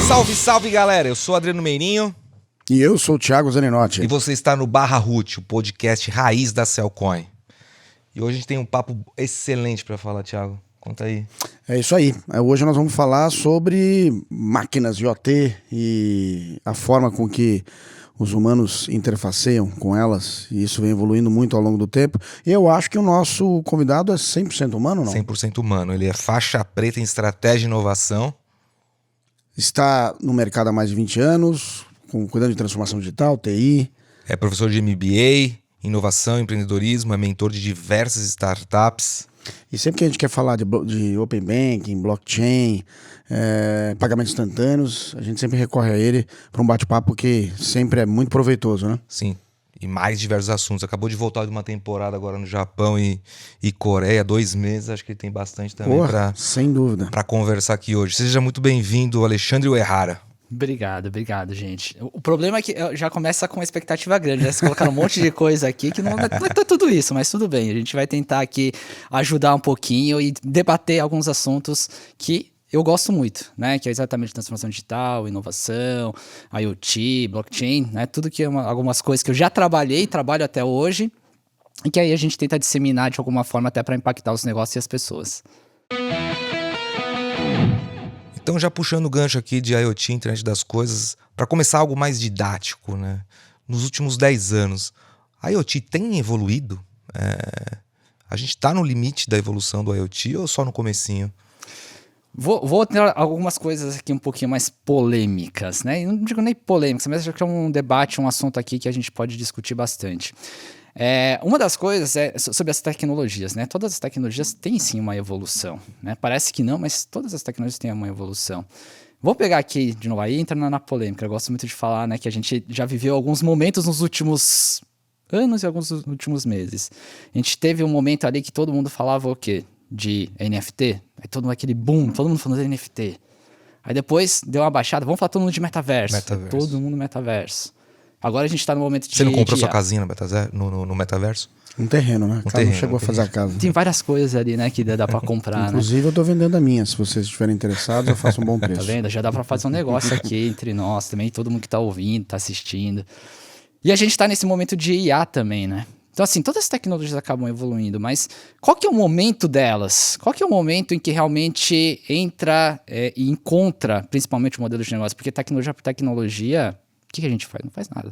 Salve, salve, galera! Eu sou o Adriano Meirinho. E eu sou o Thiago Zaninotti. E você está no Barra Root, o podcast raiz da Cellcoin. E hoje a gente tem um papo excelente para falar, Thiago. Conta aí. É isso aí. Hoje nós vamos falar sobre máquinas IoT e a forma com que os humanos interfaceiam com elas. E isso vem evoluindo muito ao longo do tempo. E eu acho que o nosso convidado é 100% humano, não? 100% humano. Ele é faixa preta em estratégia e inovação. Está no mercado há mais de 20 anos, cuidando de transformação digital, TI. É professor de MBA, inovação, empreendedorismo, é mentor de diversas startups. E sempre que a gente quer falar de Open Banking, blockchain, pagamentos instantâneos, a gente sempre recorre a ele para um bate-papo que sempre é muito proveitoso, né? Sim, e mais diversos assuntos. Acabou de voltar de uma temporada agora no Japão e Coreia, 2 meses. Acho que ele tem bastante também sem dúvida, para conversar aqui hoje. Seja muito bem-vindo, Alexandre Uehara. Obrigado, gente. O problema é que já começa com uma expectativa grande, né? Vocês colocaram um monte de coisa aqui que não é tudo isso, mas tudo bem. A gente vai tentar aqui ajudar um pouquinho e debater alguns assuntos que eu gosto muito, né? Que é exatamente transformação digital, inovação, IoT, blockchain, né? Tudo que algumas coisas que eu já trabalhei e trabalho até hoje e que aí a gente tenta disseminar de alguma forma até para impactar os negócios e as pessoas. Então, já puxando o gancho aqui de IoT, internet das coisas, para começar algo mais didático, né? Nos últimos 10 anos, a IoT tem evoluído? A gente está no limite da evolução do IoT ou só no comecinho? Vou ter algumas coisas aqui um pouquinho mais polêmicas, né? Eu não digo nem polêmicas, mas acho que é um debate, um assunto aqui que a gente pode discutir bastante. Uma das coisas é sobre as tecnologias, né? Todas as tecnologias têm sim uma evolução, né? Parece que não, mas todas as tecnologias têm uma evolução. Vou pegar aqui de novo, aí entra na polêmica. Eu gosto muito de falar, né, que a gente já viveu alguns momentos nos últimos anos e alguns últimos meses. A gente teve um momento ali que todo mundo falava o quê? De NFT. Aí todo mundo aquele boom, todo mundo falando de NFT. Aí depois deu uma baixada, vamos falar todo mundo de metaverso. Todo mundo metaverso. Agora a gente tá no momento de... Você não comprou sua casinha no metaverso? Um terreno, né? Não chegou a fazer a casa. Tem várias coisas ali, né, que dá pra comprar, Inclusive, né? Eu tô vendendo a minha. Se vocês estiverem interessados, eu faço um bom preço. Tá vendo? Já dá pra fazer um negócio aqui entre nós também, todo mundo que tá ouvindo, tá assistindo. E a gente tá nesse momento de IA também, né? Então, assim, todas as tecnologias acabam evoluindo, mas qual que é o momento delas? Qual que é o momento em que realmente entra e encontra, principalmente o modelo de negócio? Porque tecnologia por tecnologia, o que a gente faz? Não faz nada.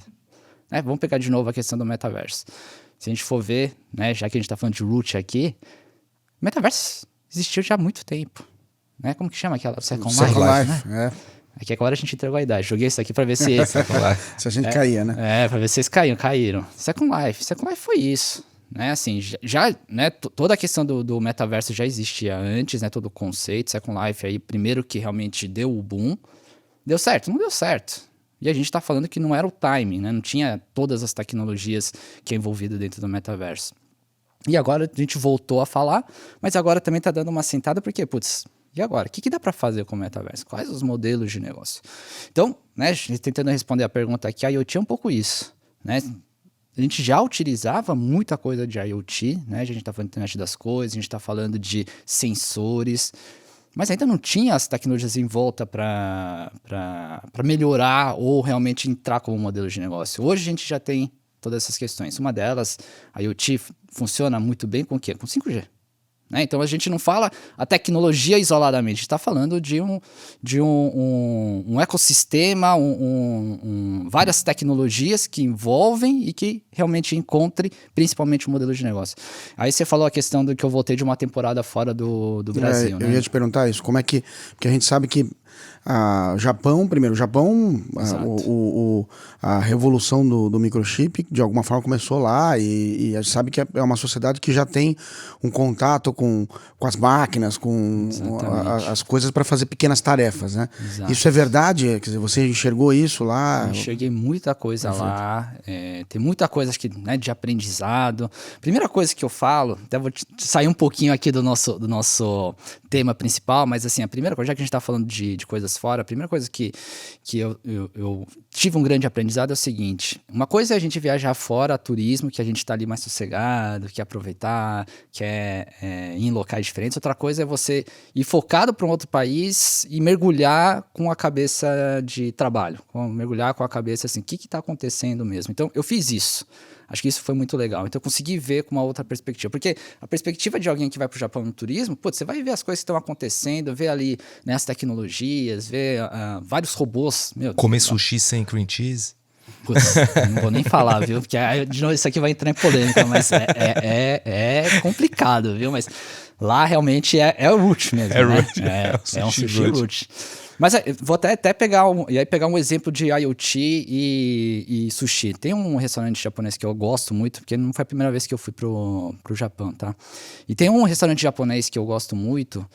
Vamos pegar de novo a questão do metaverso. Se a gente for ver, né, já que a gente está falando de root aqui, o metaverso existiu já há muito tempo. Né? Como que chama aquela? Second Life, né? Aqui agora a gente entregou a idade. Joguei isso aqui para ver se... se a gente caía, né? Para ver se vocês caíram. Second Life foi isso. Né? Assim, já, né, toda a questão do metaverso já existia antes, né? Todo o conceito. Second Life aí, primeiro que realmente deu o boom. Deu certo? Não deu certo. E a gente está falando que não era o timing, né? Não tinha todas as tecnologias que é envolvida dentro do metaverso. E agora a gente voltou a falar, mas agora também está dando uma sentada, porque, e agora? O que dá para fazer com o metaverso? Quais os modelos de negócio? Então, né, tentando responder a pergunta aqui, a IoT é um pouco isso, né? A gente já utilizava muita coisa de IoT, né? A gente está falando de internet das coisas, a gente está falando de sensores, mas ainda não tinha as tecnologias em volta para melhorar ou realmente entrar como modelo de negócio. Hoje a gente já tem todas essas questões. Uma delas, a IoT funciona muito bem com o quê? Com 5G. Né? Então a gente não fala a tecnologia isoladamente, a gente está falando de um ecossistema, várias tecnologias que envolvem e que realmente encontre principalmente o modelo de negócio. Aí você falou a questão do que eu voltei de uma temporada fora do Brasil. Eu ia te perguntar isso, como é que... Porque a gente sabe que Japão, a revolução do microchip, de alguma forma começou lá e a gente sabe que é uma sociedade que já tem um contato com as máquinas, com as coisas para fazer pequenas tarefas, né? Exato. Isso é verdade? Quer dizer, você enxergou isso lá? Eu enxerguei muita coisa lá, tem muita coisa acho que, né, de aprendizado. Primeira coisa que eu falo, até vou sair um pouquinho aqui do nosso tema principal, mas assim, a primeira coisa, já que a gente tá falando de coisas fora, a primeira coisa que eu tive um grande aprendizado é o seguinte: uma coisa é a gente viajar fora, turismo, que a gente tá ali mais sossegado, quer aproveitar, quer ir em locais diferentes. Outra coisa é você ir focado para um outro país e mergulhar com a cabeça de trabalho, mergulhar com a cabeça assim, o que tá acontecendo mesmo? Então, eu fiz isso. Acho que isso foi muito legal. Então, eu consegui ver com uma outra perspectiva. Porque a perspectiva de alguém que vai para o Japão no turismo, putz, você vai ver as coisas que estão acontecendo, ver ali, né, as tecnologias, ver vários robôs. Comer sushi sem cream cheese? Putz, não vou nem falar, viu? Porque, de novo, isso aqui vai entrar em polêmica, mas é complicado, viu? Mas lá realmente é o root mesmo, né? É um sushi root. Mas vou até pegar um exemplo de IoT e sushi. Tem um restaurante japonês que eu gosto muito, porque não foi a primeira vez que eu fui pro Japão, tá? E tem um restaurante japonês que eu gosto muito,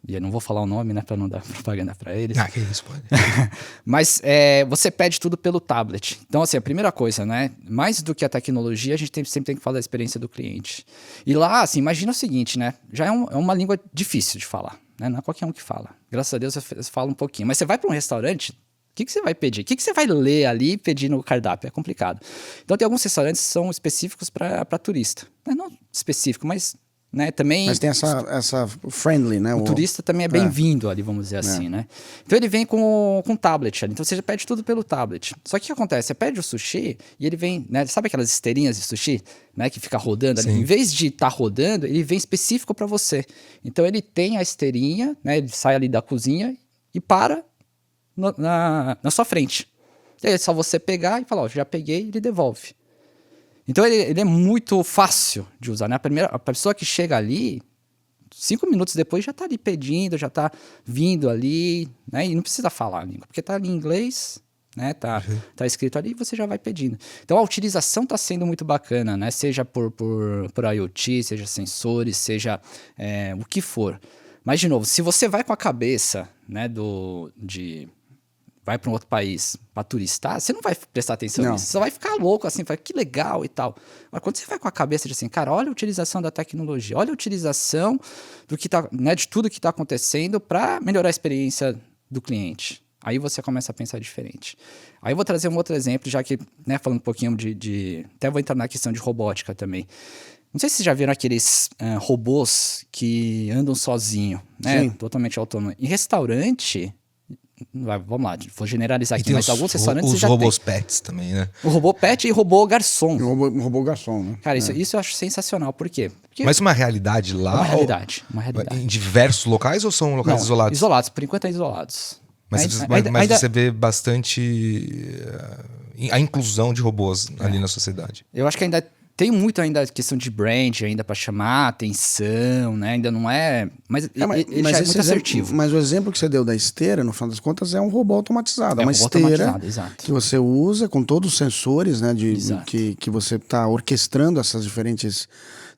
e eu não vou falar o nome, né, pra não dar propaganda pra eles. Que isso, pode. Mas você pede tudo pelo tablet. Então, assim, a primeira coisa, né, mais do que a tecnologia, a gente sempre tem que falar da experiência do cliente. E lá, assim, imagina o seguinte, né, já é uma língua difícil de falar. Né? Não é qualquer um que fala. Graças a Deus eu falo um pouquinho. Mas você vai para um restaurante, o que você vai pedir? O que você vai ler ali e pedir no cardápio? É complicado. Então tem alguns restaurantes que são específicos para turista. Não específico, mas né, também... Mas tem essa friendly, né? O turista também é bem-vindo ali, vamos dizer assim, né? Então ele vem com tablet ali. Então você já pede tudo pelo tablet. Só que o que acontece? Você pede o sushi e ele vem, né? Sabe aquelas esteirinhas de sushi, né? Que fica rodando ali? Em vez de estar rodando, ele vem específico para você. Então ele tem a esteirinha, né? Ele sai ali da cozinha e para na sua frente. E aí é só você pegar e falar, ó, já peguei, e ele devolve. Então ele é muito fácil de usar, né? A pessoa que chega ali, 5 minutos depois já está ali pedindo, já está vindo ali, né? E não precisa falar a língua, porque está ali em inglês, né? Tá escrito ali e você já vai pedindo. Então a utilização está sendo muito bacana, né? Seja por IoT, seja sensores, seja o que for. Mas, de novo, se você vai com a cabeça, né, vai para um outro país para turistar, você não vai prestar atenção nisso. Você só vai ficar louco, assim, vai, que legal e tal. Mas quando você vai com a cabeça de assim, cara, olha a utilização da tecnologia, olha a utilização do que tá, né, de tudo que está acontecendo para melhorar a experiência do cliente. Aí você começa a pensar diferente. Aí eu vou trazer um outro exemplo, já que, né, falando um pouquinho até vou entrar na questão de robótica também. Não sei se vocês já viram aqueles robôs que andam sozinho, né? Sim. Totalmente autônomo. Em restaurante... Vamos lá, vou generalizar aqui, mas alguns restaurantes os já robôs pets também, né? O robô pet e robô garçom. O robô garçom, né? Cara, isso eu acho sensacional. Por quê? Porque mas uma realidade lá? Uma realidade. Em diversos locais ou são locais isolados? Isolados, por enquanto é isolados. Mas você vê bastante a inclusão de robôs ali na sociedade. Eu acho que ainda tem muito ainda questão de brand ainda para chamar a atenção, né? Ainda não é... Mas ele já é muito assertivo. Mas o exemplo que você deu da esteira, no final das contas, é um robô automatizado. É uma esteira que você usa com todos os sensores, né? Que você está orquestrando essas diferentes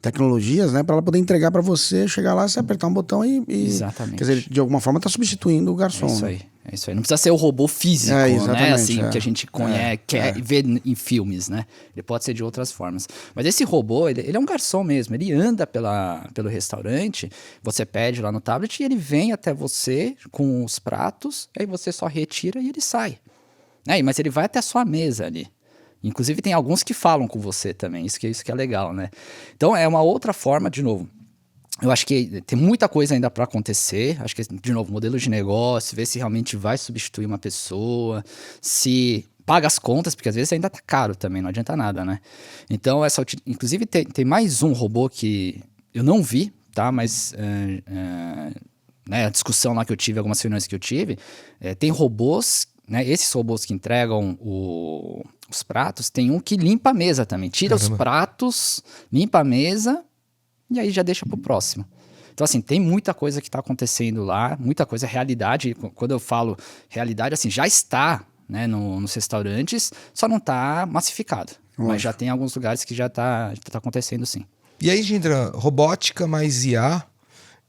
tecnologias, né? Para ela poder entregar para você, chegar lá, você apertar um botão e... Exatamente. Quer dizer, de alguma forma está substituindo o garçom. É isso aí. É isso aí. Não precisa ser o robô físico, né? Assim, que a gente conhece, quer ver em filmes, né? Ele pode ser de outras formas. Mas esse robô, ele é um garçom mesmo. Ele anda pelo restaurante, você pede lá no tablet e ele vem até você com os pratos, aí você só retira e ele sai. Mas ele vai até a sua mesa ali. Inclusive tem alguns que falam com você também. Isso que é legal, né? Então é uma outra forma, de novo. Eu acho que tem muita coisa ainda para acontecer. Acho que, de novo, modelo de negócio, ver se realmente vai substituir uma pessoa, se paga as contas, porque às vezes ainda tá caro também, não adianta nada, né? Então, inclusive tem mais um robô que eu não vi, tá? Mas né, a discussão lá que eu tive, algumas reuniões que eu tive, tem robôs, né? Esses robôs que entregam os pratos, tem um que limpa a mesa também. Tira os pratos, limpa a mesa... E aí já deixa pro próximo. Então, assim, tem muita coisa que está acontecendo lá, muita coisa, realidade. Quando eu falo realidade, assim, já está, né, nos restaurantes, só não está massificado. Mas já tem alguns lugares que já tá acontecendo, sim. E aí entra robótica mais IA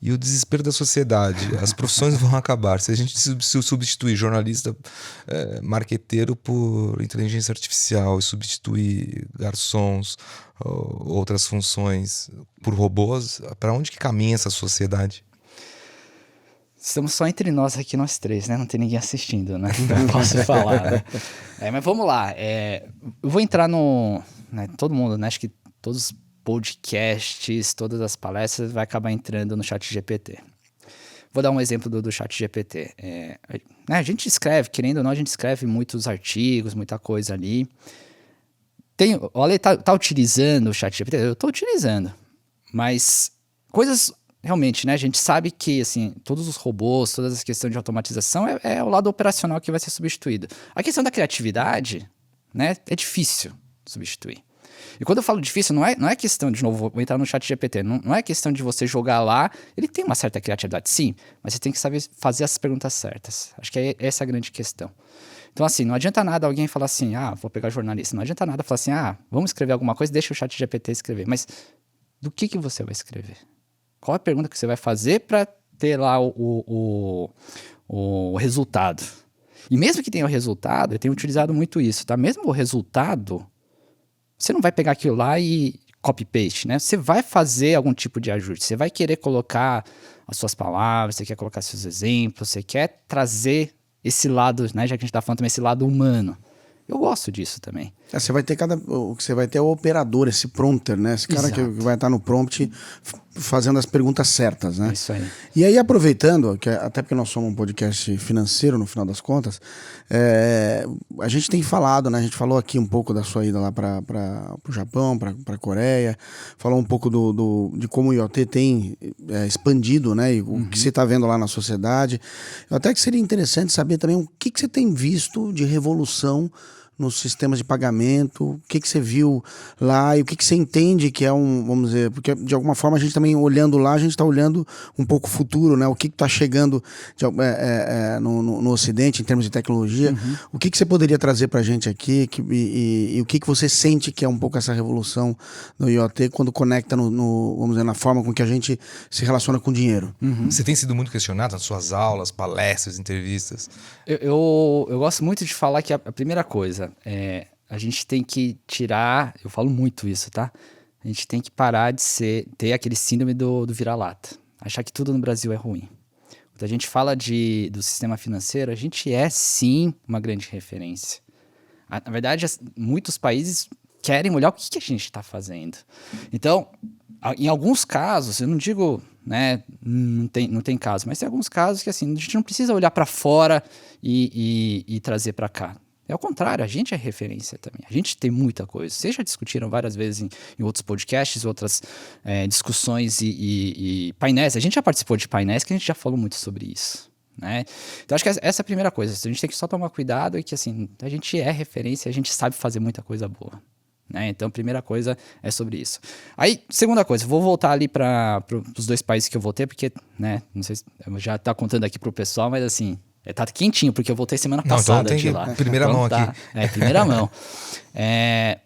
e o desespero da sociedade. As profissões vão acabar. Se a gente substituir jornalista, marqueteiro por inteligência artificial e substituir garçons, outras funções por robôs, para onde que caminha essa sociedade? Estamos só entre nós aqui, nós três, né? Não tem ninguém assistindo, né? Então eu posso falar, né? Mas vamos lá. Eu vou entrar no... Né, todo mundo, né? Acho que todos os podcasts, todas as palestras vai acabar entrando no ChatGPT. Vou dar um exemplo do ChatGPT. A gente escreve, querendo ou não, a gente escreve muitos artigos, muita coisa ali. O Ale tá utilizando o ChatGPT? Eu tô utilizando. Mas coisas... Realmente, né? A gente sabe que, assim, todos os robôs, todas as questões de automatização é o lado operacional que vai ser substituído. A questão da criatividade, né? É difícil substituir. E quando eu falo difícil, não é questão, de novo, vou entrar no ChatGPT, não é questão de você jogar lá, ele tem uma certa criatividade, sim, mas você tem que saber fazer as perguntas certas. Acho que essa é a grande questão. Então, assim, não adianta nada alguém falar assim, vou pegar jornalista, não adianta nada falar assim, vamos escrever alguma coisa, deixa o ChatGPT escrever. Mas do que você vai escrever? Qual é a pergunta que você vai fazer para ter lá o resultado? E mesmo que tenha o resultado, eu tenho utilizado muito isso, tá? Mesmo o resultado, você não vai pegar aquilo lá e copy-paste, né? Você vai fazer algum tipo de ajuste, você vai querer colocar as suas palavras, você quer colocar seus exemplos, você quer trazer esse lado, né? Já que a gente tá falando também esse lado humano. Eu gosto disso também. Você vai ter você vai ter o operador, esse prompter, né? Esse cara que vai estar no prompt fazendo as perguntas certas, né? Isso aí. E aí, aproveitando, até porque nós somos um podcast financeiro, no final das contas, a gente tem falado, né? A gente falou aqui um pouco da sua ida lá para o Japão, para a Coreia, falou um pouco de como o IoT tem expandido, né? E o que você está vendo lá na sociedade. Até que seria interessante saber também o que você tem visto de revolução nos sistemas de pagamento, o que você viu lá e o que você entende que é vamos dizer, porque de alguma forma a gente também olhando lá, a gente está olhando um pouco o futuro, né? O que está chegando no Ocidente em termos de tecnologia. O que você poderia trazer para a gente aqui e o que você sente que é um pouco essa revolução do IoT quando conecta vamos dizer, na forma com que a gente se relaciona com o dinheiro? Você tem sido muito questionado nas suas aulas, palestras, entrevistas? Eu gosto muito de falar que a primeira coisa a gente tem que tirar, eu falo muito isso, tá? A gente tem que parar de ter aquele síndrome do vira-lata. Achar que tudo no Brasil é ruim. Quando a gente fala do sistema financeiro, a gente é sim uma grande referência. Na verdade, muitos países querem olhar o que a gente está fazendo. Então, em alguns casos, eu não digo, né, não tem caso, mas tem alguns casos que assim, a gente não precisa olhar para fora e trazer para cá. É o contrário, a gente é referência também. A gente tem muita coisa. Vocês já discutiram várias vezes em outros podcasts, outras discussões e painéis. A gente já participou de painéis que a gente já falou muito sobre isso, né? Então, acho que essa é a primeira coisa. A gente tem que só tomar cuidado e que assim, a gente é referência, a gente sabe fazer muita coisa boa. Né? Então, a primeira coisa é sobre isso. Aí, segunda coisa, vou voltar ali para os 2 países que eu voltei, porque, né, não sei se eu já tá contando aqui pro pessoal, mas assim, tá quentinho, porque eu voltei semana passada de lá. Primeira mão aqui. Primeira mão.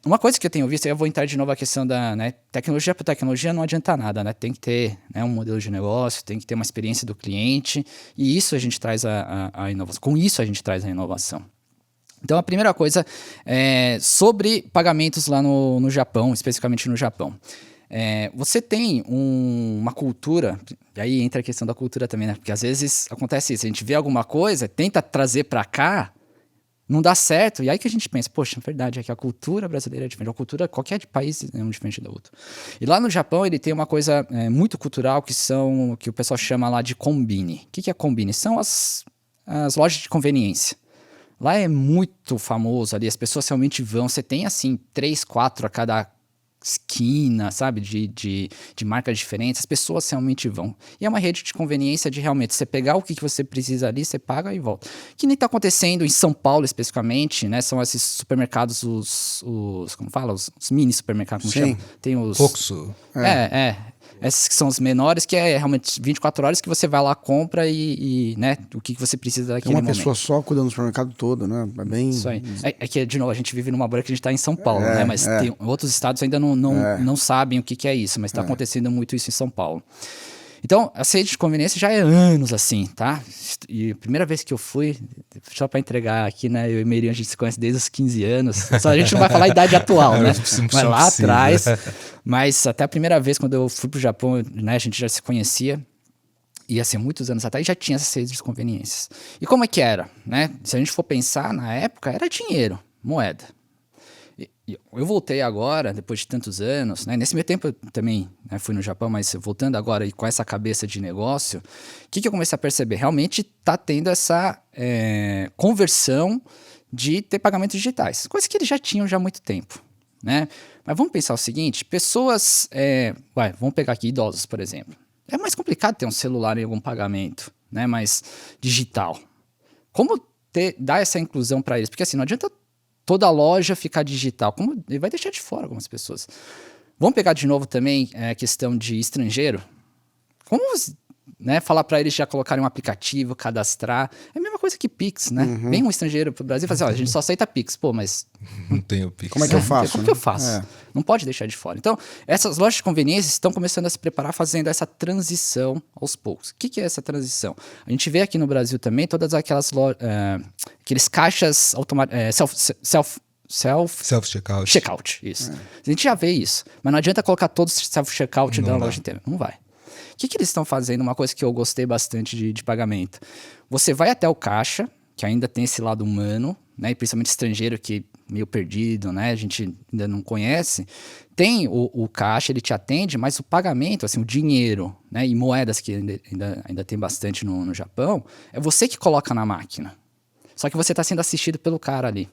Uma coisa que eu tenho visto, eu vou entrar de novo a questão da tecnologia por tecnologia, não adianta nada, né? Tem que ter um modelo de negócio, tem que ter uma experiência do cliente, e isso a gente traz a inovação. Com isso a gente traz a inovação. Então, a primeira coisa é sobre pagamentos lá no Japão, especificamente no Japão. Você tem uma cultura, e aí entra a questão da cultura também, né? Porque às vezes acontece isso, a gente vê alguma coisa, tenta trazer para cá, não dá certo, e aí que a gente pensa, poxa, na verdade é que a cultura brasileira é diferente, a cultura, qualquer país é um diferente da outra. E lá no Japão ele tem uma coisa muito cultural que o pessoal chama lá de combine. O que é combine? São as lojas de conveniência. Lá é muito famoso ali, as pessoas realmente vão, você tem assim 3, 4 a cada esquina, sabe, de marcas diferentes, as pessoas realmente vão. E é uma rede de conveniência de realmente você pegar o que você precisa ali, você paga e volta. Que nem está acontecendo em São Paulo especificamente, né, são esses supermercados, os como fala, os mini supermercados, como chama? Tem os... Foxo. Esses que são os menores, que é realmente 24 horas que você vai lá, compra e né, o que você precisa daquele momento. É uma pessoa só cuidando do supermercado todo, né? É bem... Isso aí. É que, de novo, a gente vive numa bolha que a gente está em São Paulo, né? Mas tem outros estados ainda não sabem o que é isso, mas está acontecendo muito isso em São Paulo. Então, a rede de conveniência já é anos assim, tá? E a primeira vez que eu fui, só para entregar aqui, né? Eu e Meirinho, a gente se conhece desde os 15 anos. Só a gente não vai falar a idade atual, né? Mas lá atrás. Mas até a primeira vez, quando eu fui pro Japão, né? A gente já se conhecia. E assim, muitos anos atrás já tinha essas desconveniências. E como é que era? Né? Se a gente for pensar, na época era dinheiro, moeda. Eu voltei agora, depois de tantos anos, né? Nesse meio tempo eu também, né, fui no Japão, mas voltando agora e com essa cabeça de negócio, o que eu comecei a perceber? Realmente está tendo essa conversão de ter pagamentos digitais, coisa que eles já tinham já há muito tempo, né? Mas vamos pensar o seguinte, pessoas, vamos pegar aqui idosos, por exemplo. É mais complicado ter um celular em algum pagamento, né, mais digital. Como dar essa inclusão para eles? Porque assim, não adianta toda loja ficar digital. Como ele vai deixar de fora algumas pessoas. Vamos pegar de novo também a questão de estrangeiro. Como falar para eles já colocarem um aplicativo, cadastrar? É a mesma coisa que Pix, né? Vem um estrangeiro pro Brasil e fala assim, a gente só aceita Pix. Pô, mas... Não tenho Pix. Como é que eu faço? Como que eu faço? Não pode deixar de fora. Então, essas lojas de conveniência estão começando a se preparar fazendo essa transição aos poucos. O que é essa transição? A gente vê aqui no Brasil também todas aquelas aqueles caixas Self-checkout. Checkout, isso. A gente já vê isso. Mas não adianta colocar todos os self-checkout da loja inteira. Não vai. O que eles estão fazendo? Uma coisa que eu gostei bastante de pagamento. Você vai até o caixa, que ainda tem esse lado humano, né? E principalmente estrangeiro que meio perdido, né? A gente ainda não conhece. Tem o caixa, ele te atende, mas o pagamento, assim, o dinheiro, né? E moedas que ainda tem bastante no Japão, é você que coloca na máquina. Só que você está sendo assistido pelo cara ali.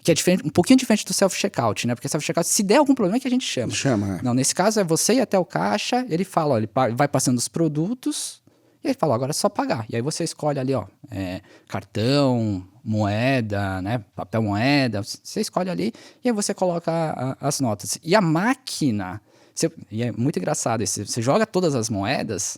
Que é diferente, um pouquinho diferente do self-checkout, né? Porque self-checkout, se der algum problema, é que a gente chama. Não, nesse caso é você ir até o caixa, ele fala, ó, ele vai passando os produtos, e aí fala, agora é só pagar. E aí você escolhe ali, ó, cartão, moeda, né? Papel moeda, você escolhe ali, e aí você coloca as notas. E a máquina, e é muito engraçado isso, você joga todas as moedas,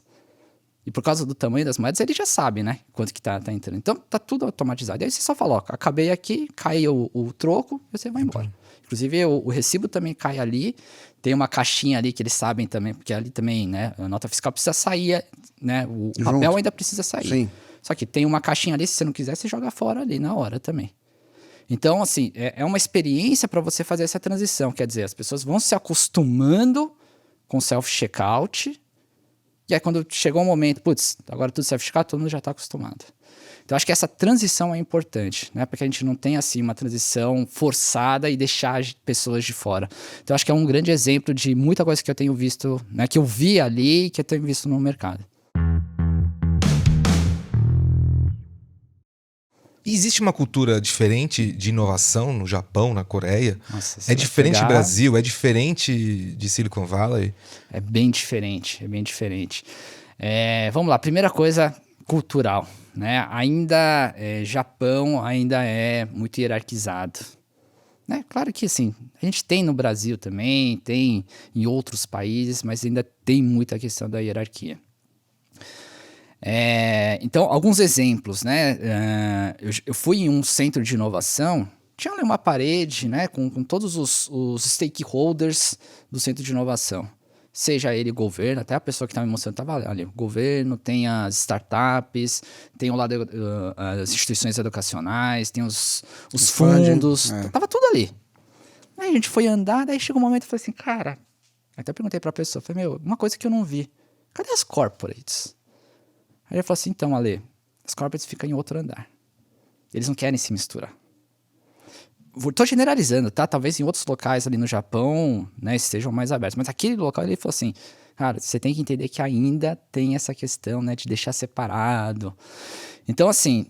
e por causa do tamanho das moedas, ele já sabe, né? Quanto que tá entrando. Então, tá tudo automatizado. E aí você só fala, ó, acabei aqui, caiu o troco, e você vai embora. Inclusive, o recibo também cai ali. Tem uma caixinha ali que eles sabem também, porque ali também, né? A nota fiscal precisa sair, né? O papel ainda precisa sair. Sim. Só que tem uma caixinha ali, se você não quiser, você joga fora ali na hora também. Então, assim, é uma experiência para você fazer essa transição. Quer dizer, as pessoas vão se acostumando com self-checkout. E aí quando chegou o momento, putz, agora tudo self-checkout, todo mundo já está acostumado. Então acho que essa transição é importante, né? Porque a gente não tem assim uma transição forçada e deixar pessoas de fora. Então acho que é um grande exemplo de muita coisa que eu tenho visto, né? Que eu vi ali e que eu tenho visto no mercado. E existe uma cultura diferente de inovação no Japão, na Coreia? Nossa, é diferente do Brasil? É diferente de Silicon Valley? É bem diferente, é bem diferente. Vamos lá, primeira coisa, cultural, né? Japão ainda é muito hierarquizado. Né? Claro que assim, a gente tem no Brasil também, tem em outros países, mas ainda tem muita questão da hierarquia. Então, alguns exemplos, né? Eu fui em um centro de inovação, tinha ali uma parede, né? Com todos os stakeholders do centro de inovação. Seja ele governo, até a pessoa que estava me mostrando estava ali. O governo, tem as startups, tem o lado as instituições educacionais, tem os fundos, tava tudo ali. Aí a gente foi andar, daí chegou um momento e falei assim, cara... Até perguntei para a pessoa, falei, uma coisa que eu não vi. Cadê as corporates? Aí ele falou assim, então, Ale, as corporates ficam em outro andar. Eles não querem se misturar. Estou generalizando, tá? Talvez em outros locais ali no Japão, né, estejam mais abertos. Mas aquele local, ele falou assim, cara, você tem que entender que ainda tem essa questão, né, de deixar separado. Então, assim,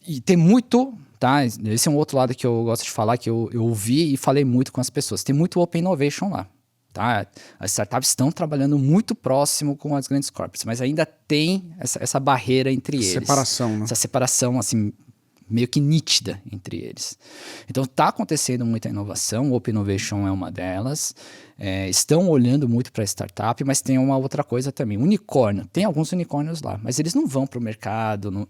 e tem muito, tá? Esse é um outro lado que eu gosto de falar, que eu ouvi e falei muito com as pessoas. Tem muito Open Innovation lá. Tá? As startups estão trabalhando muito próximo com as grandes corporates, mas ainda tem essa barreira entre eles. Separação, né? Essa separação, assim, meio que nítida entre eles. Então, está acontecendo muita inovação, o Open Innovation é uma delas. Estão olhando muito para a startup, mas tem uma outra coisa também. Unicórnio, tem alguns unicórnios lá, mas eles não vão para o mercado,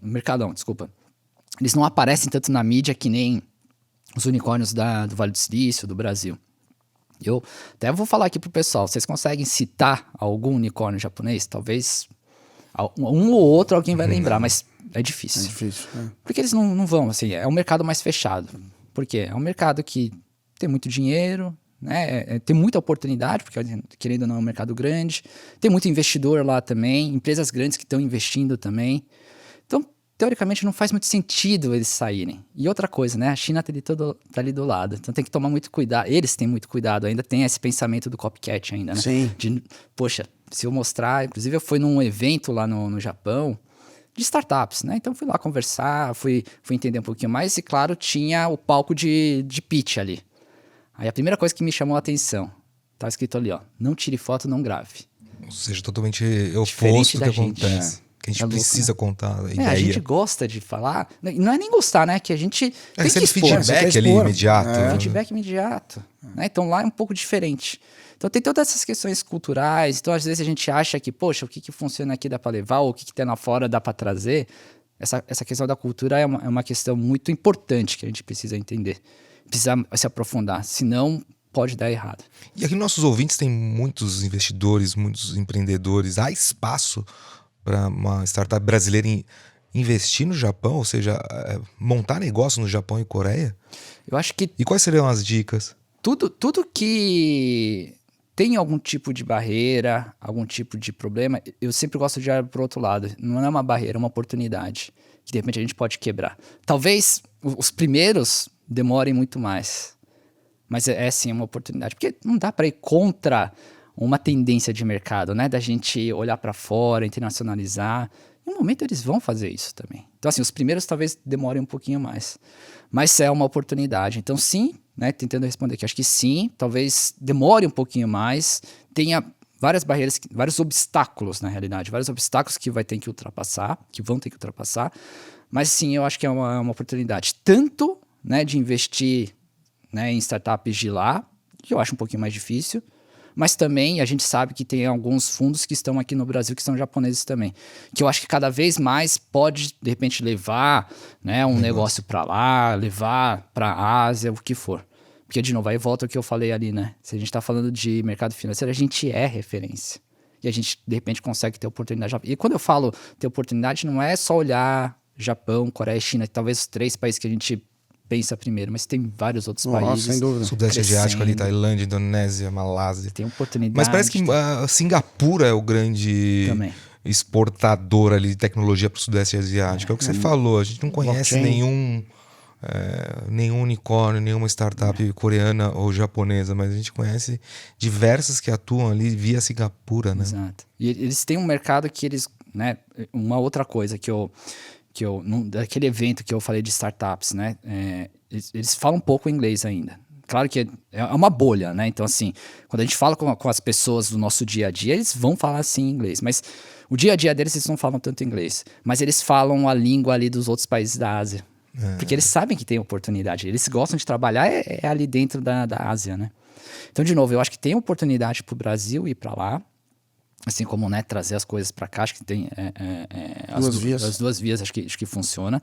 eles não aparecem tanto na mídia que nem os unicórnios do Vale do Silício, do Brasil. Eu até vou falar aqui pro pessoal, vocês conseguem citar algum unicórnio japonês? Talvez um ou outro alguém vai lembrar, mas é difícil. É difícil, Porque eles não vão, assim, é um mercado mais fechado. Por quê? É um mercado que tem muito dinheiro, né? Tem muita oportunidade, porque querendo ou não é um mercado grande. Tem muito investidor lá também, empresas grandes que estão investindo também. Então, teoricamente, não faz muito sentido eles saírem. E outra coisa, né? A China tá ali do lado. Então tem que tomar muito cuidado. Eles têm muito cuidado. Ainda tem esse pensamento do copycat ainda, né? Sim. Poxa, se eu mostrar... Inclusive, eu fui num evento lá no Japão de startups, né? Então, fui lá conversar, fui entender um pouquinho mais. E, claro, tinha o palco de pitch ali. Aí, a primeira coisa que me chamou a atenção, tá escrito ali, ó. Não tire foto, não grave. Ou seja, totalmente Diferente oposto do da que gente. acontece. Que a gente É louco, precisa né? contar a ideia. A gente gosta de falar. Não é nem gostar, né? Que a gente tem que Recebe expor. feedback Você quer ali expor. imediato. É. Feedback imediato. Né? Então lá é um pouco diferente. Então tem todas essas questões culturais. Então às vezes a gente acha que, poxa, o que funciona aqui dá para levar, ou o que tem lá fora dá para trazer. Essa questão da cultura é uma questão muito importante que a gente precisa entender. Precisa se aprofundar. Senão pode dar errado. E aqui nossos ouvintes têm muitos investidores, muitos empreendedores. Há espaço para uma startup brasileira investir no Japão, ou seja, montar negócio no Japão e Coreia? Eu acho que E quais seriam as dicas? tudo que tem algum tipo de barreira, algum tipo de problema, eu sempre gosto de olhar para o outro lado. Não é uma barreira, é uma oportunidade que de repente a gente pode quebrar. Talvez os primeiros demorem muito mais, mas é sim uma oportunidade. Porque não dá para ir contra uma tendência de mercado, né? Da gente olhar para fora, internacionalizar. Em um momento eles vão fazer isso também. Então, assim, os primeiros talvez demorem um pouquinho mais. Mas é uma oportunidade. Então, sim, né? Tentando responder aqui, acho que sim, talvez demore um pouquinho mais, tenha várias barreiras, vários obstáculos, na realidade, vários obstáculos que vai ter que ultrapassar, que vão ter que ultrapassar. Mas sim, eu acho que é uma oportunidade. Tanto, né, de investir, né, em startups de lá, que eu acho um pouquinho mais difícil, mas também a gente sabe que tem alguns fundos que estão aqui no Brasil que são japoneses também, que eu acho que cada vez mais pode, de repente, levar, né, um negócio para lá, levar para a Ásia, o que for. Porque, de novo, aí volta o que eu falei ali, né? Se a gente está falando de mercado financeiro, a gente é referência. E a gente, de repente, consegue ter oportunidade. E quando eu falo ter oportunidade, não é só olhar Japão, Coreia e China, talvez os 3 países que a gente pensa primeiro, mas tem vários outros países. Sem dúvida. Sudeste crescendo. Asiático ali, Tailândia, Indonésia, Malásia. Tem oportunidade. Mas parece que Singapura é o grande Também. exportador ali de tecnologia para o Sudeste Asiático. É o que você falou, a gente não conhece Blockchain. nenhum unicórnio, nenhuma startup coreana ou japonesa, mas a gente conhece diversas que atuam ali via Singapura, né? Exato. E eles têm um mercado que eles, né, uma outra coisa que eu daquele evento que eu falei de startups, né, eles falam um pouco inglês ainda. Claro que é uma bolha, né? Então, assim, quando a gente fala com as pessoas do nosso dia a dia, eles vão falar assim inglês, mas o dia a dia deles eles não falam tanto inglês, mas eles falam a língua ali dos outros países da Ásia. Porque eles sabem que tem oportunidade, eles gostam de trabalhar ali dentro da Ásia, né? Então, de novo, eu acho que tem oportunidade para o Brasil ir para lá, assim como, né, trazer as coisas para cá, acho que tem as duas vias, acho que funciona.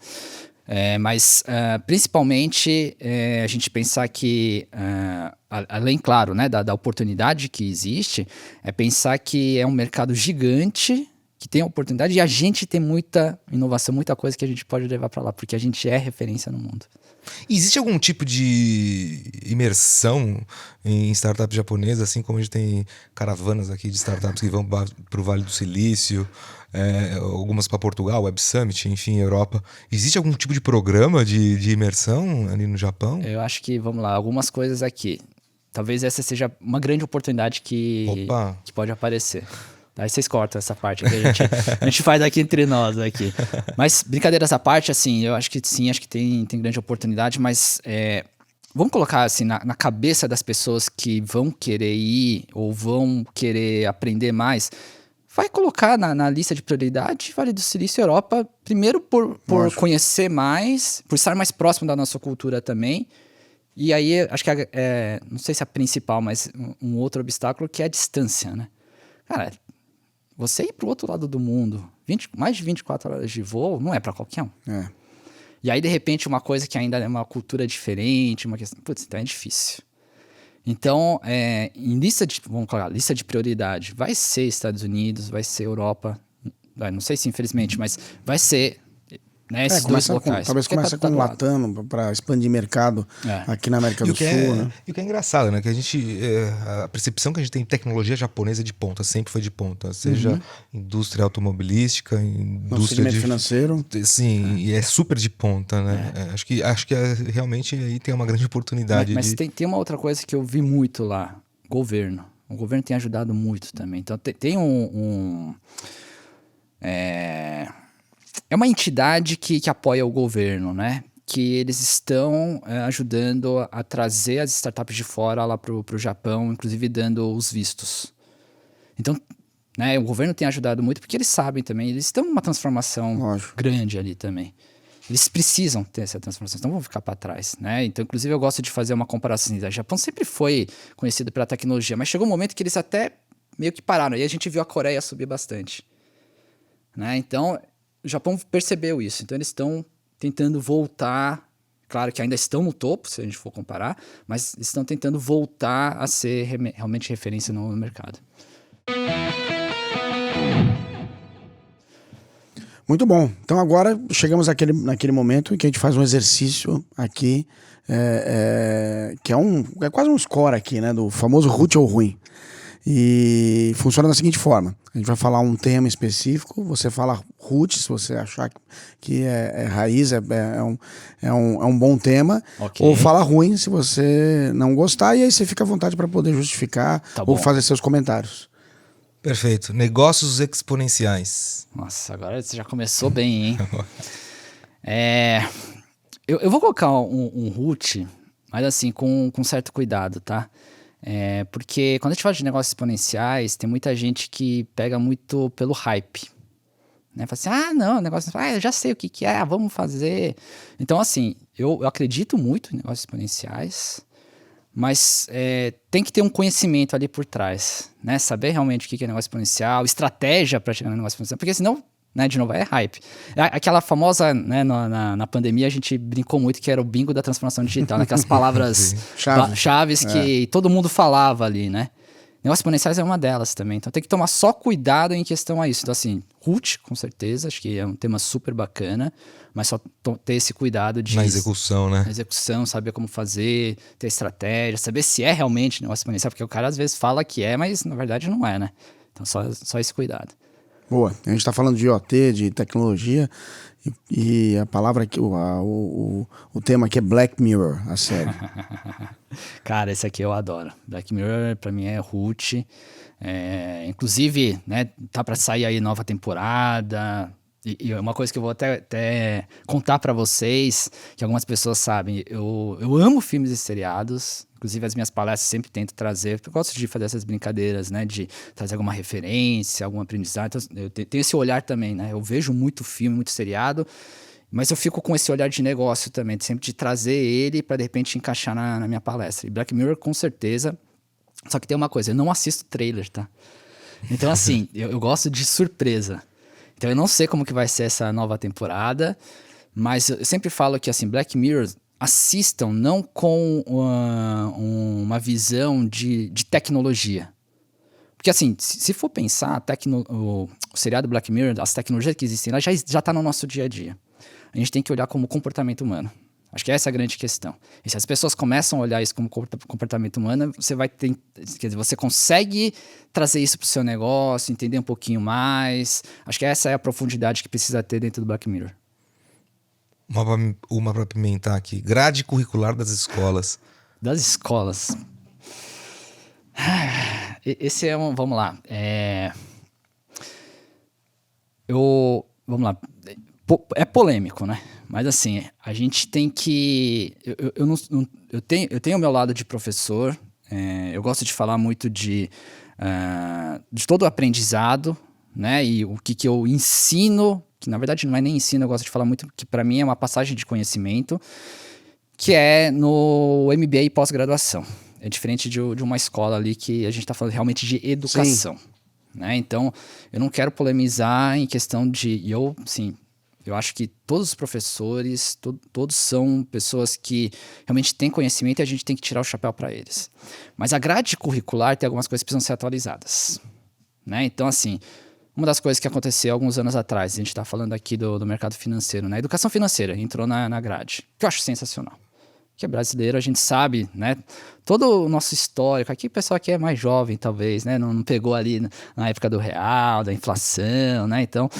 Mas, principalmente, a gente pensar que, além, claro, né, da oportunidade que existe, é pensar que é um mercado gigante, que tem oportunidade, e a gente tem muita inovação, muita coisa que a gente pode levar para lá, porque a gente é referência no mundo. Existe algum tipo de imersão em startups japonesas, assim como a gente tem caravanas aqui de startups que vão para o Vale do Silício, algumas para Portugal, Web Summit, enfim, Europa. Existe algum tipo de programa de imersão ali no Japão? Eu acho que, vamos lá, algumas coisas aqui. Talvez essa seja uma grande oportunidade que pode aparecer. Aí vocês cortam essa parte que a gente faz aqui entre nós aqui. Mas, brincadeira essa parte, assim, eu acho que sim, acho que tem grande oportunidade, mas vamos colocar assim na cabeça das pessoas que vão querer ir ou vão querer aprender mais, vai colocar na lista de prioridade Vale do Silício e Europa, primeiro por conhecer mais, por estar mais próximo da nossa cultura também. E aí, acho que não sei se é a principal, mas um outro obstáculo que é a distância, né? Cara, você ir para o outro lado do mundo, mais de 24 horas de voo, não é para qualquer um. E aí, de repente, uma coisa que ainda é uma cultura diferente, uma questão... Putz, então é difícil. Então, em vamos colocar, lista de prioridade, vai ser Estados Unidos, vai ser Europa, não sei se infelizmente, mas vai ser né? Esses dois locais. Talvez comece com o Latam para expandir mercado aqui na América do Sul, né? E o que é engraçado, né? Que a percepção que a gente tem em tecnologia japonesa é de ponta, sempre foi de ponta. Seja indústria automobilística, indústria financeiro. Sim, e é super de ponta, né? Acho que realmente aí tem uma grande oportunidade. Mas tem uma outra coisa que eu vi muito lá, governo. O governo tem ajudado muito também. Então tem é uma entidade que apoia o governo, né? Que eles estão ajudando a trazer as startups de fora lá pro Japão, inclusive dando os vistos. Então, né, o governo tem ajudado muito porque eles sabem também, eles estão numa transformação grande ali também. Eles precisam ter essa transformação, não vão ficar para trás, né? Então, inclusive, eu gosto de fazer uma comparação. O Japão sempre foi conhecido pela tecnologia, mas chegou um momento que eles até meio que pararam. E a gente viu a Coreia subir bastante, né? Então, o Japão percebeu isso. Então, eles estão tentando voltar. Claro que ainda estão no topo, se a gente for comparar, mas estão tentando voltar a ser realmente referência no mercado. Muito bom. Então agora chegamos naquele momento em que a gente faz um exercício aqui, que é quase um score aqui, né? Do famoso root ou ruim. E funciona da seguinte forma: a gente vai falar um tema específico, você fala root, se você achar que é raiz, é um bom tema, ou fala ruim se você não gostar, e aí você fica à vontade para poder justificar ou fazer seus comentários. Perfeito. Negócios exponenciais. Nossa, agora você já começou bem, hein? Eu vou colocar um root, mas assim, com certo cuidado, tá? Porque quando a gente fala de negócios exponenciais, tem muita gente que pega muito pelo hype. Né? Fala assim, não, negócio... eu já sei o que é, vamos fazer. Então, assim, eu acredito muito em negócios exponenciais, mas tem que ter um conhecimento ali por trás, né? Saber realmente o que é negócio exponencial, estratégia para chegar no negócio exponencial, porque senão, né, de novo, é hype. Aquela famosa, né, na pandemia a gente brincou muito que era o bingo da transformação digital, né? Aquelas palavras chaves que todo mundo falava ali, né? Negócios exponenciais é uma delas também, então tem que tomar só cuidado em questão a isso. Então assim, root, com certeza, acho que é um tema super bacana, mas só ter esse cuidado de... Na execução, né? Na execução, saber como fazer, ter estratégia, saber se é realmente negócio exponencial, porque o cara às vezes fala que é, mas na verdade não é, né? Então só esse cuidado. Boa. A gente está falando de IoT, de tecnologia, e a palavra aqui, o tema aqui é Black Mirror, a série. Cara, esse aqui eu adoro. Black Mirror pra mim é root. Inclusive, né, tá pra sair aí nova temporada. E uma coisa que eu vou até contar pra vocês, que algumas pessoas sabem, eu amo filmes e seriados. Inclusive, as minhas palestras sempre tento trazer, eu gosto de fazer essas brincadeiras, né, de trazer alguma referência, algum aprendizado. Então, eu tenho esse olhar também, né, eu vejo muito filme, muito seriado, mas eu fico com esse olhar de negócio também, sempre de trazer ele para de repente encaixar na minha palestra. E Black Mirror, com certeza, só que tem uma coisa, eu não assisto trailer, tá? Então, assim, eu gosto de surpresa. Então, eu não sei como que vai ser essa nova temporada, mas eu sempre falo que, assim, Black Mirror... assistam não com uma visão de tecnologia. Porque assim, se for pensar, o seriado Black Mirror, as tecnologias que existem lá já está no nosso dia a dia. A gente tem que olhar como comportamento humano. Acho que essa é a grande questão. E se as pessoas começam a olhar isso como comportamento humano, você vai ter, quer dizer, você consegue trazer isso para o seu negócio, entender um pouquinho mais. Acho que essa é a profundidade que precisa ter dentro do Black Mirror. Uma para pimentar aqui. Grade curricular das escolas. Das escolas. Esse é um... Vamos lá. Vamos lá. É polêmico, né? Mas assim, a gente tem que... Eu tenho o meu lado de professor. Eu gosto de falar muito de todo o aprendizado, né? E o que eu ensino... que na verdade não é nem ensino, eu gosto de falar muito, que para mim é uma passagem de conhecimento, que é no MBA e pós-graduação. É diferente de uma escola ali que a gente está falando realmente de educação. Né? Então, eu não quero polemizar em questão de... eu acho que todos os professores, todos são pessoas que realmente têm conhecimento e a gente tem que tirar o chapéu para eles. Mas a grade curricular tem algumas coisas que precisam ser atualizadas. Né? Então, assim... uma das coisas que aconteceu alguns anos atrás, a gente está falando aqui do mercado financeiro, né? Educação financeira entrou na grade, que eu acho sensacional. Que é brasileiro, a gente sabe, né? Todo o nosso histórico, aqui o pessoal aqui é mais jovem, talvez, né? Não pegou ali na época do real, da inflação, né? Então,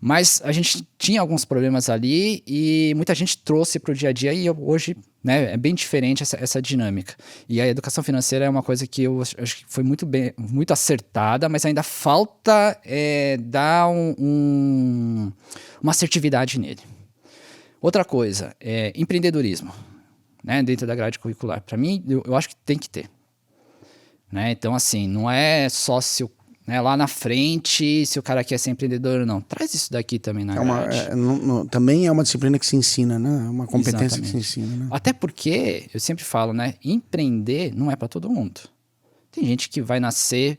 mas a gente tinha alguns problemas ali e muita gente trouxe para o dia a dia e hoje, né, é bem diferente essa dinâmica. E a educação financeira é uma coisa que eu acho que foi muito acertada, mas ainda falta dar uma assertividade nele. Outra coisa, empreendedorismo, né, dentro da grade curricular. Para mim, eu acho que tem que ter. Né? Então, assim, não é só se lá na frente, se o cara quer ser empreendedor ou não. Traz isso daqui também na grade. Também é uma disciplina que se ensina, né? É uma competência que se ensina. Né? Até porque, eu sempre falo, né? Empreender não é para todo mundo. Tem gente que vai nascer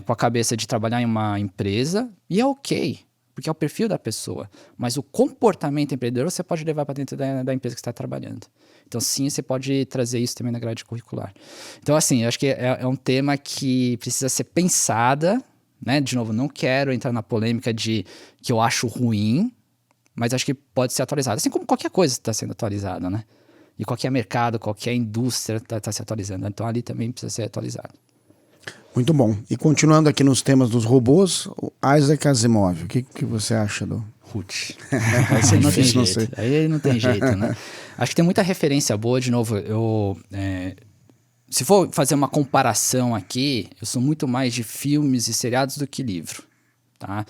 com a cabeça de trabalhar em uma empresa e é ok, porque é o perfil da pessoa. Mas o comportamento empreendedor você pode levar para dentro da empresa que está trabalhando. Então, sim, você pode trazer isso também na grade curricular. Então, assim, eu acho que é um tema que precisa ser pensada, né? De novo, não quero entrar na polêmica de que eu acho ruim, mas acho que pode ser atualizado. Assim como qualquer coisa está sendo atualizada, né? E qualquer mercado, qualquer indústria está se atualizando. Então, ali também precisa ser atualizado. Muito bom. E continuando aqui nos temas dos robôs, o Isaac Asimov, o que você acha do... Ruth. Vai ser difícil, não sei. Aí não tem jeito, né? Acho que tem muita referência boa. De novo, se for fazer uma comparação aqui, eu sou muito mais de filmes e seriados do que livro, tá?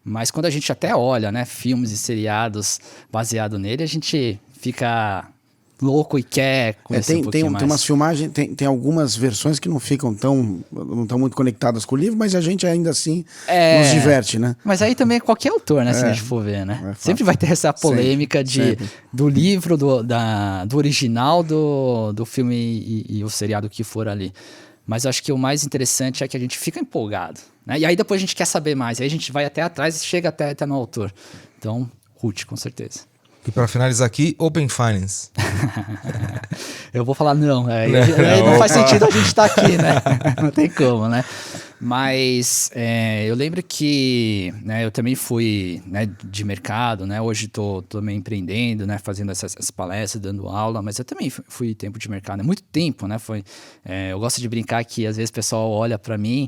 Mas quando a gente até olha, né, filmes e seriados baseado nele, a gente fica louco e quer conhecer um pouquinho mais. Tem umas filmagens, tem algumas versões que não estão muito conectadas com o livro, mas a gente ainda assim nos diverte, né? Mas aí também é qualquer autor, né, se a gente for ver, né? Sempre vai ter essa polêmica do livro, do original, do filme e o seriado que for ali. Mas eu acho que o mais interessante é que a gente fica empolgado, né? E aí depois a gente quer saber mais, aí a gente vai até atrás e chega até no autor. Então, Ruth, com certeza. E para finalizar aqui, Open Finance. Eu vou falar não. Não faz sentido a gente estar aqui, né? Não tem como, né? Mas eu lembro que eu também fui, né, de mercado, né? Hoje estou também empreendendo, né? Fazendo essas palestras, dando aula, mas eu também fui tempo de mercado. Muito tempo, né? Eu gosto de brincar que às vezes o pessoal olha para mim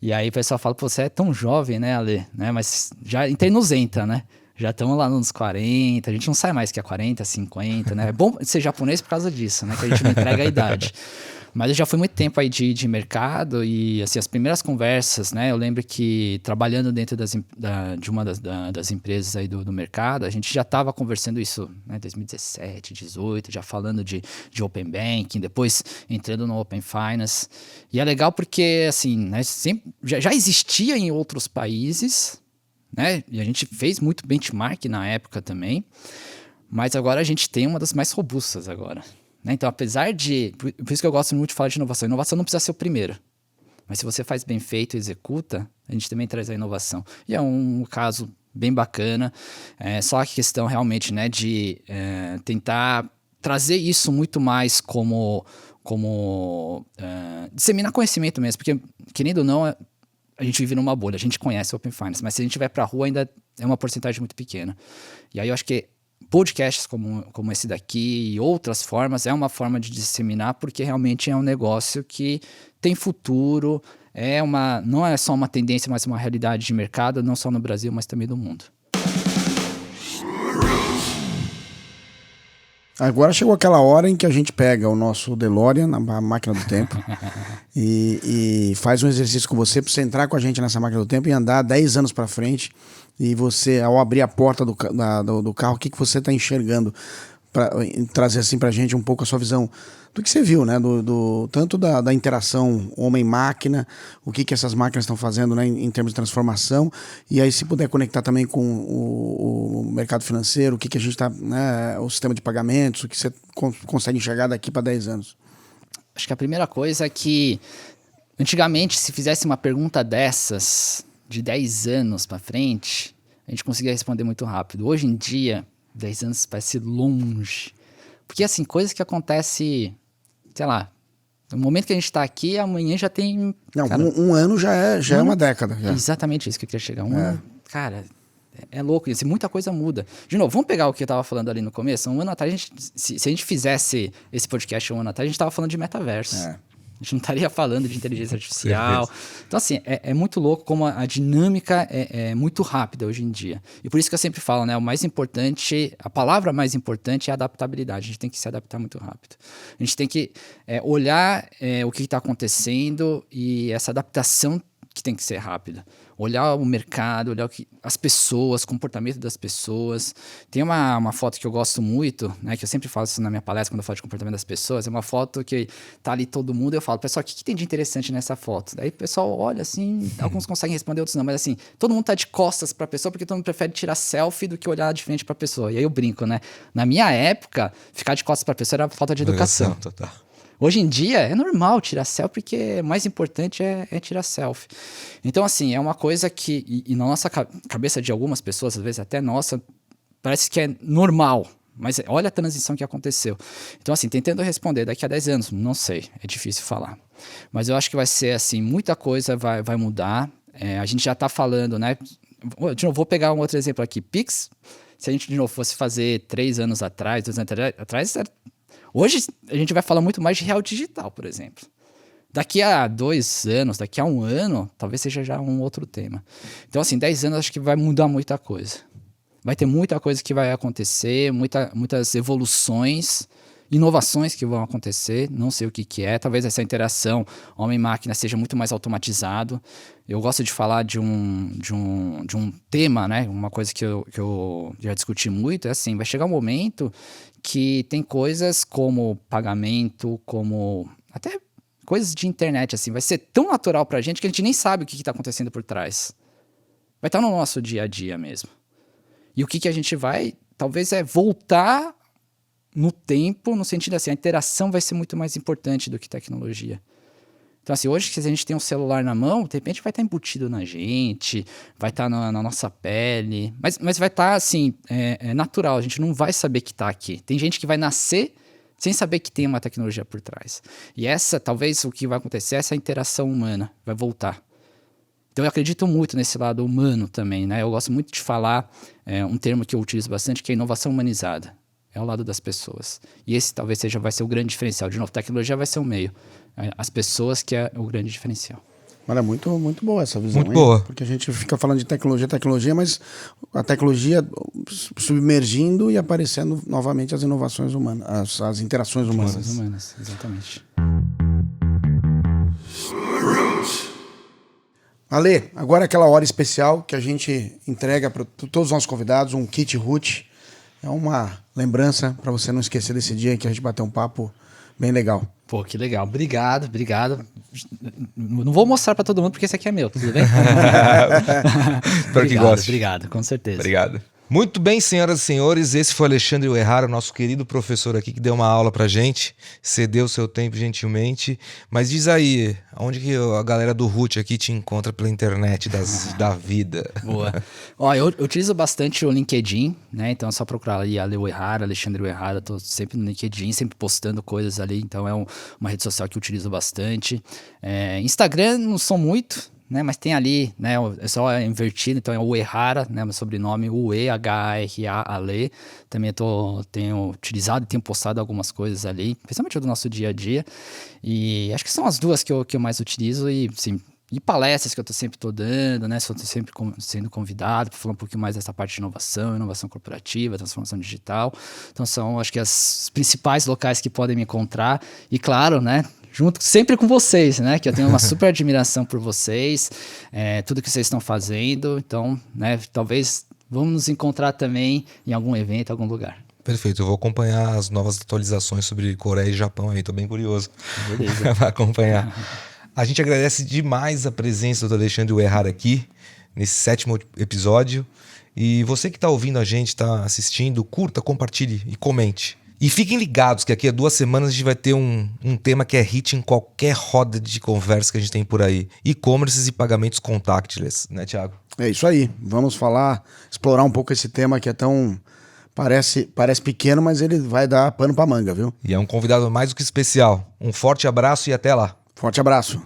e aí o pessoal fala, pô, você é tão jovem, né, Ale? Né? Mas já entrei nos 90, né? Já estamos lá nos 40, a gente não sai mais que a 40, 50, né? É bom ser japonês por causa disso, né? Que a gente não entrega a idade. Mas eu já fui muito tempo aí de mercado e, assim, as primeiras conversas, né? Eu lembro que trabalhando dentro de uma das empresas aí do mercado, a gente já estava conversando isso, né? 2017, 2018, já falando de Open Banking, depois entrando no Open Finance. E é legal porque, assim, né? Já existia em outros países, né? E a gente fez muito benchmark na época também, mas agora a gente tem uma das mais robustas agora. Né? Então, apesar de... Por isso que eu gosto muito de falar de inovação. Inovação não precisa ser o primeiro, mas se você faz bem feito e executa, a gente também traz a inovação. E é um caso bem bacana, só a questão realmente, né, de tentar trazer isso muito mais como disseminar conhecimento mesmo, porque, querendo ou não, a gente vive numa bolha, a gente conhece Open Finance, mas se a gente vai para a rua ainda é uma porcentagem muito pequena. E aí eu acho que podcasts como esse daqui e outras formas é uma forma de disseminar, porque realmente é um negócio que tem futuro, não é só uma tendência, mas uma realidade de mercado, não só no Brasil, mas também do mundo. Agora chegou aquela hora em que a gente pega o nosso DeLorean, a máquina do tempo, e faz um exercício com você para você entrar com a gente nessa máquina do tempo e andar 10 anos para frente. E você, ao abrir a porta do carro, o que você está enxergando? Para trazer assim para a gente um pouco a sua visão do que você viu, né? Tanto da interação homem-máquina, o que essas máquinas estão fazendo, né, em termos de transformação, e aí se puder conectar também com o mercado financeiro, o que a gente está, né, o sistema de pagamentos, o que você consegue enxergar daqui para 10 anos. Acho que a primeira coisa é que antigamente, se fizesse uma pergunta dessas de 10 anos para frente, a gente conseguia responder muito rápido. Hoje em dia, 10 anos parece longe. Porque, assim, coisas que acontecem, sei lá, No momento que a gente está aqui, amanhã já tem... Não, cara, um ano já é uma década. Já. Exatamente isso que eu queria chegar. Um ano, cara, é louco isso. Muita coisa muda. De novo, vamos pegar o que eu estava falando ali no começo. Um ano atrás, se a gente fizesse esse podcast um ano atrás, a gente estava falando de metaverso. A gente não estaria falando de inteligência artificial. Então, assim, é muito louco como a dinâmica é muito rápida hoje em dia. E por isso que eu sempre falo, né? O mais importante, a palavra mais importante é a adaptabilidade. A gente tem que se adaptar muito rápido. A gente tem que olhar o que está acontecendo e essa adaptação que tem que ser rápida. Olhar o mercado, olhar as pessoas, o comportamento das pessoas. Tem uma foto que eu gosto muito, né, que eu sempre falo isso na minha palestra quando eu falo de comportamento das pessoas, é uma foto que tá ali todo mundo e eu falo, pessoal, o que tem de interessante nessa foto? Daí o pessoal olha assim, alguns conseguem responder, outros não, mas assim, todo mundo tá de costas pra pessoa porque todo mundo prefere tirar selfie do que olhar de frente pra pessoa. E aí eu brinco, né? Na minha época, ficar de costas pra pessoa era falta de educação. Total. Hoje em dia é normal tirar selfie, porque o mais importante é tirar selfie. Então, assim, é uma coisa que, e na nossa cabeça de algumas pessoas, às vezes até nossa, parece que é normal. Mas olha a transição que aconteceu. Então, assim, tentando responder daqui a 10 anos, não sei, é difícil falar. Mas eu acho que vai ser assim, muita coisa vai mudar. A gente já está falando, né? De novo, vou pegar um outro exemplo aqui. Pix, se a gente de novo fosse fazer 3 anos atrás, 2 anos atrás, hoje a gente vai falar muito mais de real digital, por exemplo. Daqui a 2 anos, daqui a 1 ano, talvez seja já um outro tema. Então, assim, 10 anos acho que vai mudar muita coisa. Vai ter muita coisa que vai acontecer, muitas evoluções, inovações que vão acontecer, não sei o que é. Talvez essa interação homem-máquina seja muito mais automatizado. Eu gosto de falar de um tema, né? Uma coisa que eu já discuti muito, é assim, vai chegar um momento que tem coisas como pagamento, como até coisas de internet, assim, vai ser tão natural pra gente que a gente nem sabe o que está acontecendo por trás. Vai estar no nosso dia a dia mesmo. E o que a gente vai, talvez, voltar no tempo, no sentido assim, a interação vai ser muito mais importante do que tecnologia. Então, assim, hoje, se a gente tem um celular na mão, de repente vai estar embutido na gente, vai estar na nossa pele, mas vai estar, assim, natural, a gente não vai saber que está aqui. Tem gente que vai nascer sem saber que tem uma tecnologia por trás. E talvez, o que vai acontecer, essa interação humana vai voltar. Então eu acredito muito nesse lado humano também, né? Eu gosto muito de falar um termo que eu utilizo bastante, que é inovação humanizada. É o lado das pessoas. E esse talvez vai ser o grande diferencial. De novo, tecnologia vai ser o meio. As pessoas que é o grande diferencial. Olha, muito, muito boa essa visão. Muito boa. Porque a gente fica falando de tecnologia, mas a tecnologia submergindo e aparecendo novamente as inovações humanas, as interações humanas. As humanas, exatamente. Ale, agora é aquela hora especial que a gente entrega para todos os nossos convidados um kit root. É uma lembrança para você não esquecer desse dia em que a gente bateu um papo bem legal. Pô, que legal. Obrigado. Não vou mostrar para todo mundo porque esse aqui é meu, tudo bem? Espero que goste. Obrigado, com certeza. Obrigado. Muito bem, senhoras e senhores, esse foi Alexandre Uehara, nosso querido professor aqui que deu uma aula pra gente, cedeu seu tempo gentilmente, mas diz aí, onde que a galera do Root aqui te encontra pela internet da vida? Boa. Ó, eu utilizo bastante o LinkedIn, né, então é só procurar ali Ale Uehara, Alexandre Uehara, tô sempre no LinkedIn, sempre postando coisas ali, então é uma rede social que eu utilizo bastante. Instagram não sou muito, né, mas tem ali, né, é só invertido, então é o Uehara, né, meu sobrenome, Uehara, Ale. Também tenho utilizado e tenho postado algumas coisas ali, principalmente do nosso dia a dia. E acho que são as duas que eu mais utilizo e, sim, e palestras que eu sempre tô dando, né, estou sempre sendo convidado para falar um pouquinho mais dessa parte de inovação corporativa, transformação digital. Então são, acho que, as principais locais que podem me encontrar. E claro, né, junto sempre com vocês, né? Que eu tenho uma super admiração por vocês, tudo que vocês estão fazendo. Então, né? Talvez vamos nos encontrar também em algum evento, algum lugar. Perfeito, eu vou acompanhar as novas atualizações sobre Coreia e Japão aí, tô bem curioso. Beleza. Pra acompanhar. A gente agradece demais a presença do Alexandre Uehara aqui, nesse 7º episódio. E você que tá ouvindo a gente, tá assistindo, curta, compartilhe e comente. E fiquem ligados que aqui a 2 semanas a gente vai ter um tema que é hit em qualquer roda de conversa que a gente tem por aí. E-commerces e pagamentos contactless, né, Thiago? É isso aí. Vamos explorar um pouco esse tema que é tão Parece pequeno, mas ele vai dar pano pra manga, viu? E é um convidado mais do que especial. Um forte abraço e até lá. Forte abraço.